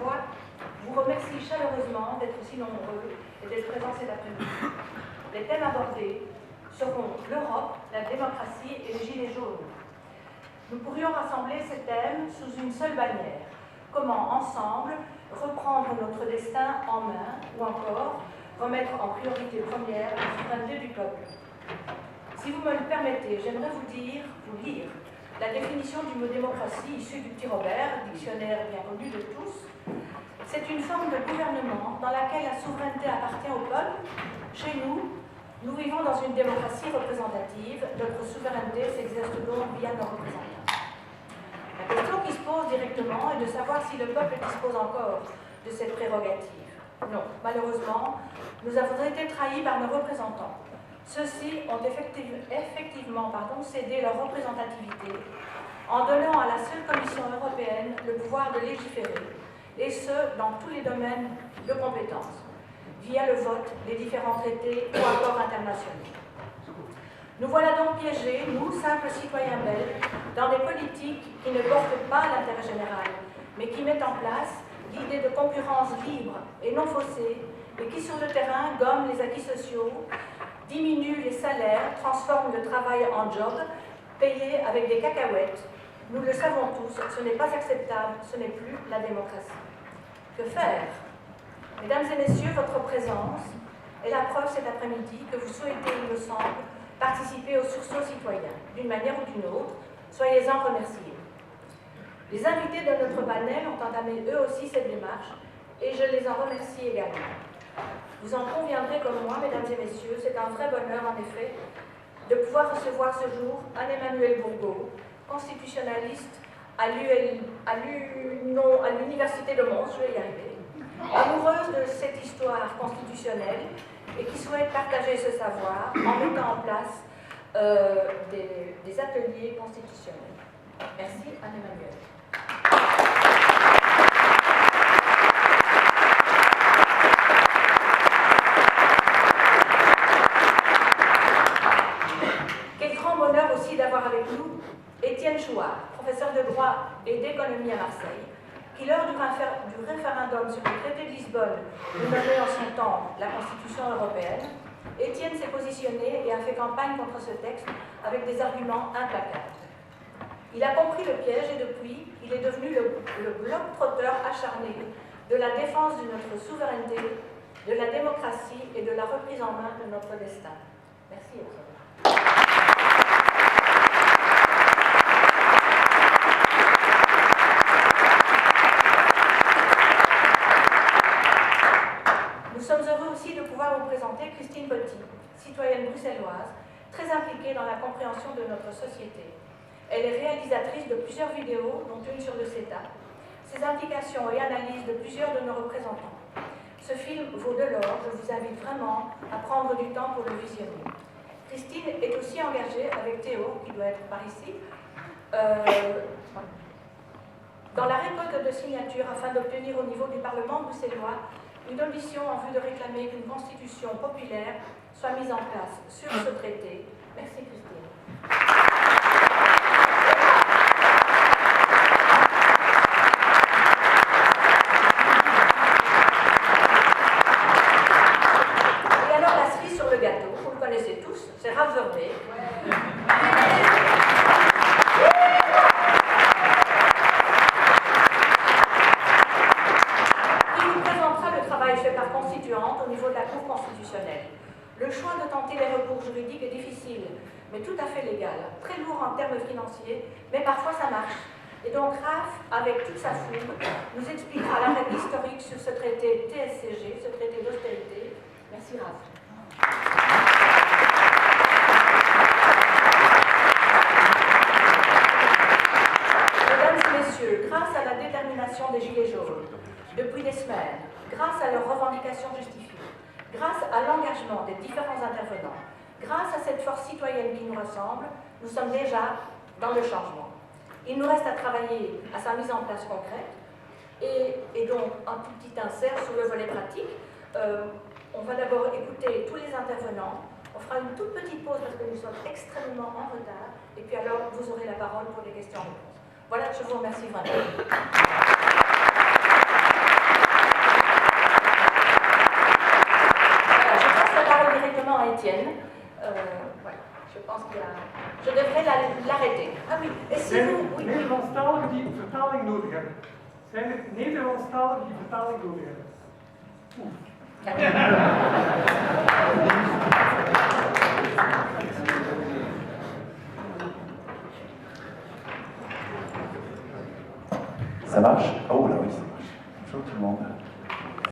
voix vous remercie chaleureusement d'être si nombreux et d'être présents cet après-midi. Les thèmes abordés seront l'Europe, la démocratie et les gilets jaunes. Nous pourrions rassembler ces thèmes sous une seule bannière. Comment, ensemble, reprendre notre destin en main ou encore remettre en priorité première la souveraineté du peuple. Si vous me le permettez, j'aimerais vous lire la définition du mot démocratie issue du Petit Robert, dictionnaire bien connu de tous. C'est une forme de gouvernement dans laquelle la souveraineté appartient au peuple. Chez nous, nous vivons dans une démocratie représentative. Notre souveraineté s'exerce donc via nos représentants. La question qui se pose directement est de savoir si le peuple dispose encore de cette prérogative. Non, malheureusement, nous avons été trahis par nos représentants. Ceux-ci ont effectivement cédé leur représentativité en donnant à la seule Commission européenne le pouvoir de légiférer, et ce, dans tous les domaines de compétences, via le vote des différents traités ou accords internationaux. Nous voilà donc piégés, nous, simples citoyens belges, dans des politiques qui ne portent pas l'intérêt général, mais qui mettent en place l'idée de concurrence libre et non faussée, et qui, sur le terrain, gomment les acquis sociaux, diminuent les salaires, transforment le travail en job, payé avec des cacahuètes. Nous le savons tous, ce n'est pas acceptable, ce n'est plus la démocratie. Que faire? Mesdames et messieurs, votre présence est la preuve cet après-midi que vous souhaitez, il me semble, participer au sursaut citoyen, d'une manière ou d'une autre. Soyez-en remerciés. Les invités de notre panel ont entamé eux aussi cette démarche, et je les en remercie également. Vous en conviendrez comme moi, mesdames et messieurs, c'est un vrai bonheur en effet de pouvoir recevoir ce jour Anne-Emmanuelle Bourgault, constitutionnaliste à l'Université de Mons, je vais y arriver, amoureuse de cette histoire constitutionnelle et qui souhaite partager ce savoir en mettant en place des ateliers constitutionnels. Merci Anne-Emmanuelle. D'avoir avec nous Étienne Chouard, professeur de droit et d'économie à Marseille, qui lors du référendum sur le traité de Lisbonne nommé en son temps la Constitution européenne, Étienne s'est positionné et a fait campagne contre ce texte avec des arguments implacables. Il a compris le piège et depuis, il est devenu le globe-trotteur acharné de la défense de notre souveraineté, de la démocratie et de la reprise en main de notre destin. Merci Étienne. Nous sommes heureux aussi de pouvoir vous présenter Christine Botti, citoyenne bruxelloise, très impliquée dans la compréhension de notre société. Elle est réalisatrice de plusieurs vidéos, dont une sur le CETA, ses implications et analyses de plusieurs de nos représentants. Ce film vaut de l'or, je vous invite vraiment à prendre du temps pour le visionner. Christine est aussi engagée avec Théo, qui doit être par ici, dans la récolte de signatures afin d'obtenir au niveau du Parlement bruxellois une audition en vue de réclamer qu'une constitution populaire soit mise en place sur ce traité. Merci Christine. Et alors la cerise sur le gâteau, vous le connaissez tous, c'est Raph Vermey. Au niveau de la Cour constitutionnelle. Le choix de tenter les recours juridiques est difficile, mais tout à fait légal, très lourd en termes financiers, mais parfois ça marche. Et donc Raph, avec toute sa fougue, nous expliquera la règle historique sur ce traité TSCG, ce traité d'austérité. Merci Raph. Mesdames et messieurs, grâce à la détermination des Gilets jaunes, depuis des semaines, grâce à leurs revendications justifiées, grâce à l'engagement des différents intervenants, grâce à cette force citoyenne qui nous rassemble, nous sommes déjà dans le changement. Il nous reste à travailler à sa mise en place concrète et donc un tout petit insert sur le volet pratique. On va d'abord écouter tous les intervenants. On fera une toute petite pause parce que nous sommes extrêmement en retard et puis alors vous aurez la parole pour les questions-réponses. Voilà, je vous remercie vraiment. pense qu'il y a... Je devrais l'arrêter. Ah oui, et si Zijn vous... het Oui, Nederlandstaligen die vertaling nodig hebben? Zijn het Nederlandstaligen die vertaling nodig hebben? Ça marche? Oh là oui, ça marche. Bonjour tout le monde.